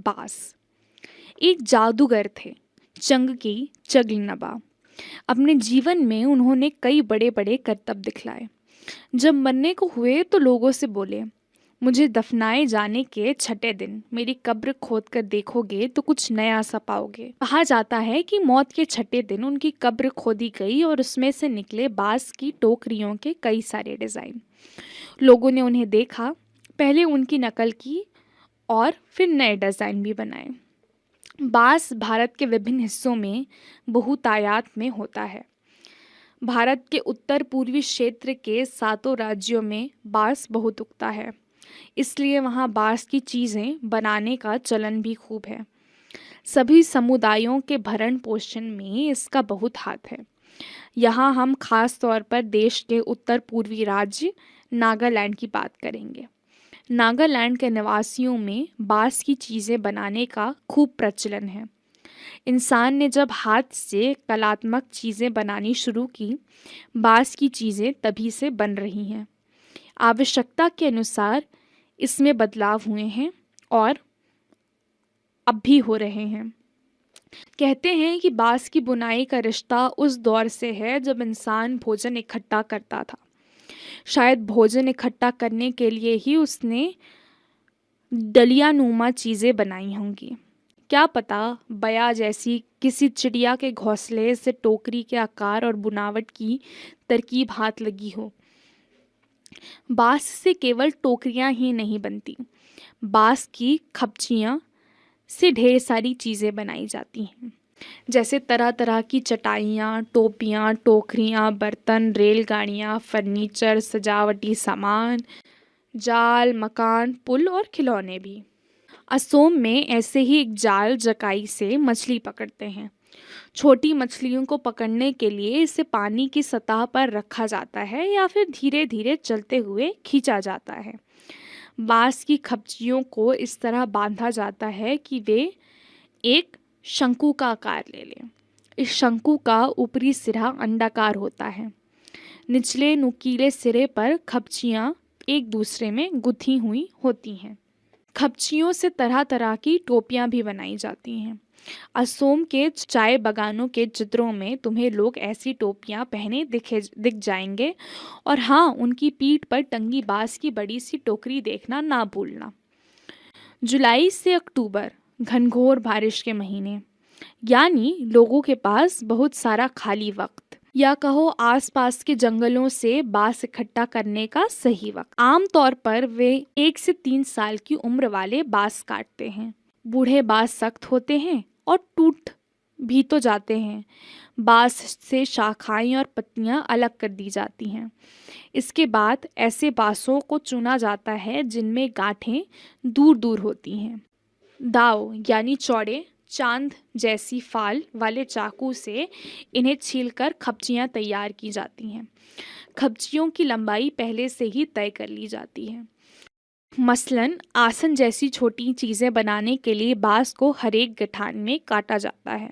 बास एक जादूगर थे, चंग की चगलनबा। अपने जीवन में उन्होंने कई बड़े बड़े करतब दिखलाए। जब मरने को हुए तो लोगों से बोले, मुझे दफनाए जाने के छठे दिन मेरी कब्र खोद कर देखोगे तो कुछ नया सा पाओगे। कहा जाता है कि मौत के छठे दिन उनकी कब्र खोदी गई और उसमें से निकले बांस की टोकरियों के कई सारे डिजाइन। लोगों ने उन्हें देखा, पहले उनकी नकल की और फिर नए डिजाइन भी बनाए। बांस भारत के विभिन्न हिस्सों में बहुतायात में होता है। भारत के उत्तर पूर्वी क्षेत्र के 7 राज्यों में बांस बहुत उगता है, इसलिए वहाँ बांस की चीज़ें बनाने का चलन भी खूब है। सभी समुदायों के भरण पोषण में इसका बहुत हाथ है। यहाँ हम खास तौर पर देश के उत्तर पूर्वी राज्य नागालैंड की बात करेंगे। नागालैंड के निवासियों में बांस की चीज़ें बनाने का खूब प्रचलन है। इंसान ने जब हाथ से कलात्मक चीज़ें बनानी शुरू की, बांस की चीज़ें तभी से बन रही हैं। आवश्यकता के अनुसार इसमें बदलाव हुए हैं और अब भी हो रहे हैं। कहते हैं कि बांस की बुनाई का रिश्ता उस दौर से है जब इंसान भोजन इकट्ठा करता था। शायद भोजन इकट्ठा करने के लिए ही उसने डलियानुमा चीज़ें बनाई होंगी। क्या पता बया जैसी किसी चिड़िया के घोंसले से टोकरी के आकार और बुनावट की तरकीब हाथ लगी हो। बांस से केवल टोकरियां ही नहीं बनती, बांस की खपचियां से ढेर सारी चीज़ें बनाई जाती हैं, जैसे तरह तरह की चटाइयाँ, टोपियाँ, टोकरियाँ, बर्तन, रेलगाड़ियाँ, फर्नीचर, सजावटी सामान, जाल, मकान, पुल और खिलौने भी। असोम में ऐसे ही एक जाल जकाई से मछली पकड़ते हैं। छोटी मछलियों को पकड़ने के लिए इसे पानी की सतह पर रखा जाता है या फिर धीरे धीरे चलते हुए खींचा जाता है। बांस की खपचियों को इस तरह बांधा जाता है कि वे एक शंकु का आकार ले लें। इस शंकु का ऊपरी सिरा अंडाकार होता है। निचले नुकीले सिरे पर खपचियाँ एक दूसरे में गुथी हुई होती हैं। खपचियों से तरह तरह की टोपियां भी बनाई जाती हैं। असोम के चाय बागानों के चित्रों में तुम्हें लोग ऐसी टोपियां पहने दिख जाएंगे। और हाँ, उनकी पीठ पर टंगी बांस की बड़ी सी टोकरी देखना ना भूलना। जुलाई से अक्टूबर घनघोर बारिश के महीने, यानी लोगों के पास बहुत सारा खाली वक्त, या कहो आसपास के जंगलों से बांस इकट्ठा करने का सही वक्त। आमतौर पर वे 1 से 3 साल की उम्र वाले बांस काटते हैं। बूढ़े बांस सख्त होते हैं और टूट भी तो जाते हैं। बांस से शाखाएं और पत्तियां अलग कर दी जाती हैं। इसके बाद ऐसे बांसों को चुना जाता है जिनमें गांठें दूर दूर होती हैं। दाव यानी चौड़े चांद जैसी फाल वाले चाकू से इन्हें छीलकर खपचियां तैयार की जाती हैं। खपचियों की लंबाई पहले से ही तय कर ली जाती है। मसलन आसन जैसी छोटी चीज़ें बनाने के लिए बांस को हर एक गठान में काटा जाता है,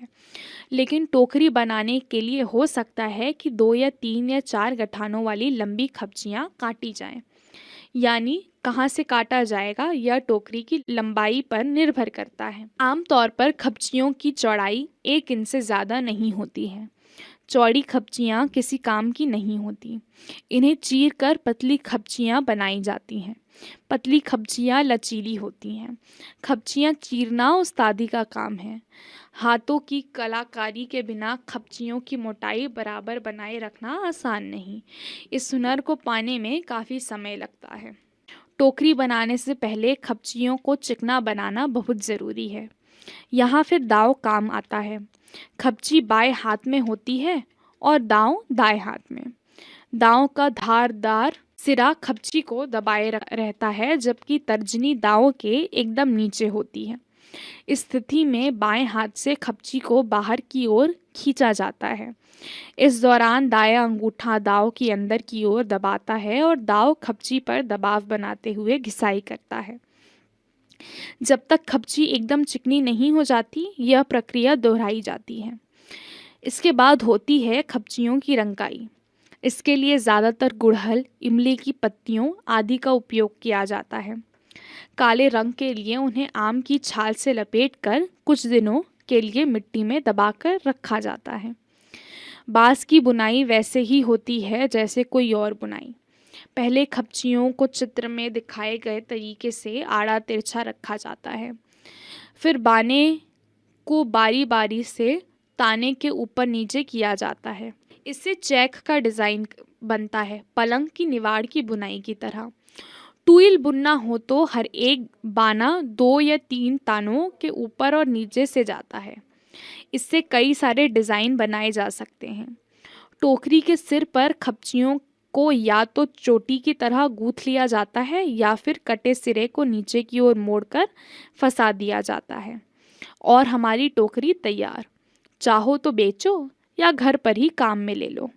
लेकिन टोकरी बनाने के लिए हो सकता है कि 2 या 3 या 4 गठानों वाली लंबी खपचियां काटी जाएं। यानी कहाँ से काटा जाएगा यह टोकरी की लंबाई पर निर्भर करता है। आमतौर पर खपचियों की चौड़ाई 1 इंच से ज़्यादा नहीं होती है। चौड़ी खपचियाँ किसी काम की नहीं होती। इन्हें चीर कर पतली खपचियाँ बनाई जाती हैं। पतली खपचियाँ लचीली होती हैं। खपचियाँ चीरना उस्तादी का काम है। हाथों की कलाकारी के बिना खपचियों की मोटाई बराबर बनाए रखना आसान नहीं। इस हुनर को पाने में काफ़ी समय लगता है। टोकरी बनाने से पहले खपचियों को चिकना बनाना बहुत ज़रूरी है। यहाँ फिर दाव काम आता है। खपची बाएं हाथ में होती है और दाव दाएं हाथ में। दाव का धारदार सिरा खपची को दबाए रहता है, जबकि तर्जनी दाव के एकदम नीचे होती है। इस स्थिति में बाएं हाथ से खपची को बाहर की ओर खींचा जाता है। इस दौरान दायां अंगूठा दाव की अंदर की ओर दबाता है और दाव खपची पर दबाव बनाते हुए घिसाई करता है। जब तक खपची एकदम चिकनी नहीं हो जाती, यह प्रक्रिया दोहराई जाती है। इसके बाद होती है खपचियों की रंगाई। इसके लिए ज़्यादातर गुड़हल, इमली की पत्तियों आदि का उपयोग किया जाता है। काले रंग के लिए उन्हें आम की छाल से लपेटकर कुछ दिनों के लिए मिट्टी में दबाकर रखा जाता है। बांस की बुनाई वैसे ही होती है जैसे कोई और बुनाई। पहले खपचियों को चित्र में दिखाए गए तरीके से आड़ा तिरछा रखा जाता है। फिर बाने को बारी बारी से ताने के ऊपर नीचे किया जाता है। इससे चेक का डिज़ाइन बनता है, पलंग की निवाड़ की बुनाई की तरह। टूल बुनना हो तो हर एक बाना 2 या 3 तानों के ऊपर और नीचे से जाता है। इससे कई सारे डिज़ाइन बनाए जा सकते हैं। टोकरी के सिर पर खपचियों को या तो चोटी की तरह गूंथ लिया जाता है या फिर कटे सिरे को नीचे की ओर मोड़कर फंसा दिया जाता है और हमारी टोकरी तैयार। चाहो तो बेचो या घर पर ही काम में ले लो।